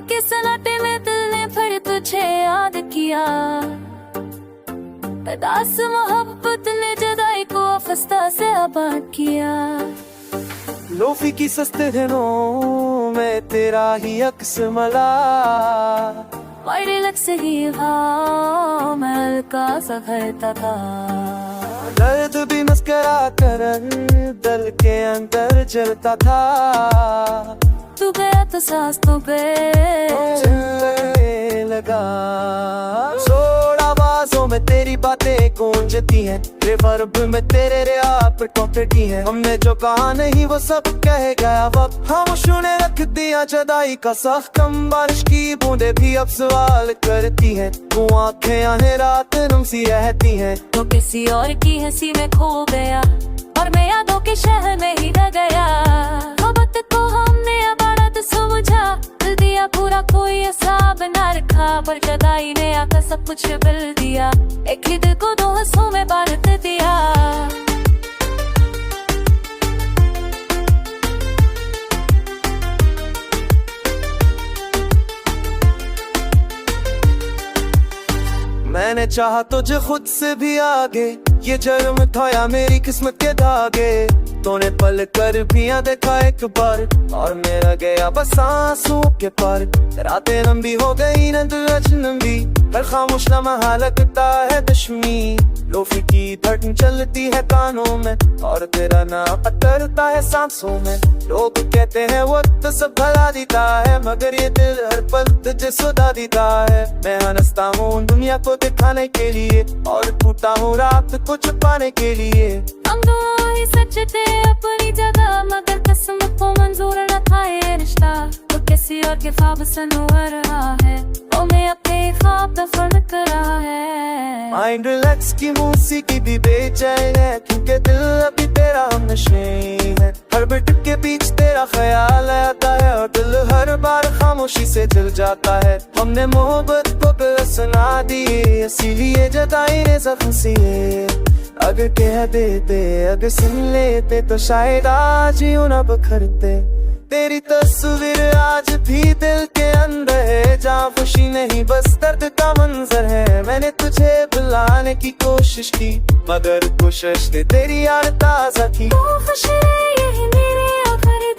के सन्नाटे में दिल ने फिर तुझे याद किया। दास मोहब्बत ने जुदाई को फस्ता से आबाद किया। लोफी की सस्ते दिनों में तेरा ही अक्स मला, मेरे लग से ही महल का सा करता था। दर्द भी मुस्कुरा कर दिल के अंदर जलता था। तू गया तो सांस तो चलने लगा। जोड़ आवाजों में तेरी बातें गूंजती हैं, रिवर्ब में तेरे रैप टूटती हैं। हमने जो कहा नहीं वो सब कह गया वक्त, खामोशियों ने रख दिया जुदाई का साथ। कम बारिश की बूंदे भी अब सवाल करती हैं, वो आंखें आने रात नम सी रहती हैं। तो किसी और की हंसी में खो गया और मैं यादों के शहर में ही रह गया। मोहब्बत को हमने अबारत समझा, दिल दिया पूरा कोई हिसाब ना रखा, पर जुदाई ने आकर सब कुछ बदल दिया। एक ही दिल को दो हिस्सों में बांट दिया। मैंने चाहा तुझे खुद से भी आगे, ये जर्म था या मेरी किस्मत के धागे। तूने पल कर भी देखा एक बार और मेरा गया बस आंसू के पार। रातें लंबी हो गई न दिल अजनबी, हर खामोश लम्हा लगता है दुश्मनी। लोफी की धड़कन चलती है कानों में और तेरा नाम अटरता है सांसों में। लोग कहते हैं वक्त सब भला देता है, मगर ये दिल हर पल तुझे सुधा देता है। मैं हंसता हूँ दुनिया को दिखाने के लिए और टूटा हूँ रात को छुपाने के लिए। हम दोनों ही सच थे अपनी जगह, मगर किस्मत को मंजूर न था ये रिश्ता। तो किसी और के ख्वाब सनवर रहा है, और मैं अपने ख्वाब दफन कर रहा है। माइंड रिलैक्स की मौसीकी भी बेचैन है, क्योंकि दिल अभी तेरा हमनशे है। हर बिट के बीच तेरा ख्याल आता है और दिल हर बार खामोशी से जल जाता है। हमने मोहब्बत को सुना दी, इसीलिए जुदाई ने जख्म सिए। अगर कह देते अगर सुन लेते तो शायद आज यूं न बखरते। तेरी तस्वीर आज भी दिल के अंदर है, जहाँ खुशी नहीं बस दर्द का मंजर है। मैंने तुझे बुलाने की कोशिश की, मगर कोशिश तेरी याद ताज़ा थी। तू खुश रहे यही मेरी आखिरी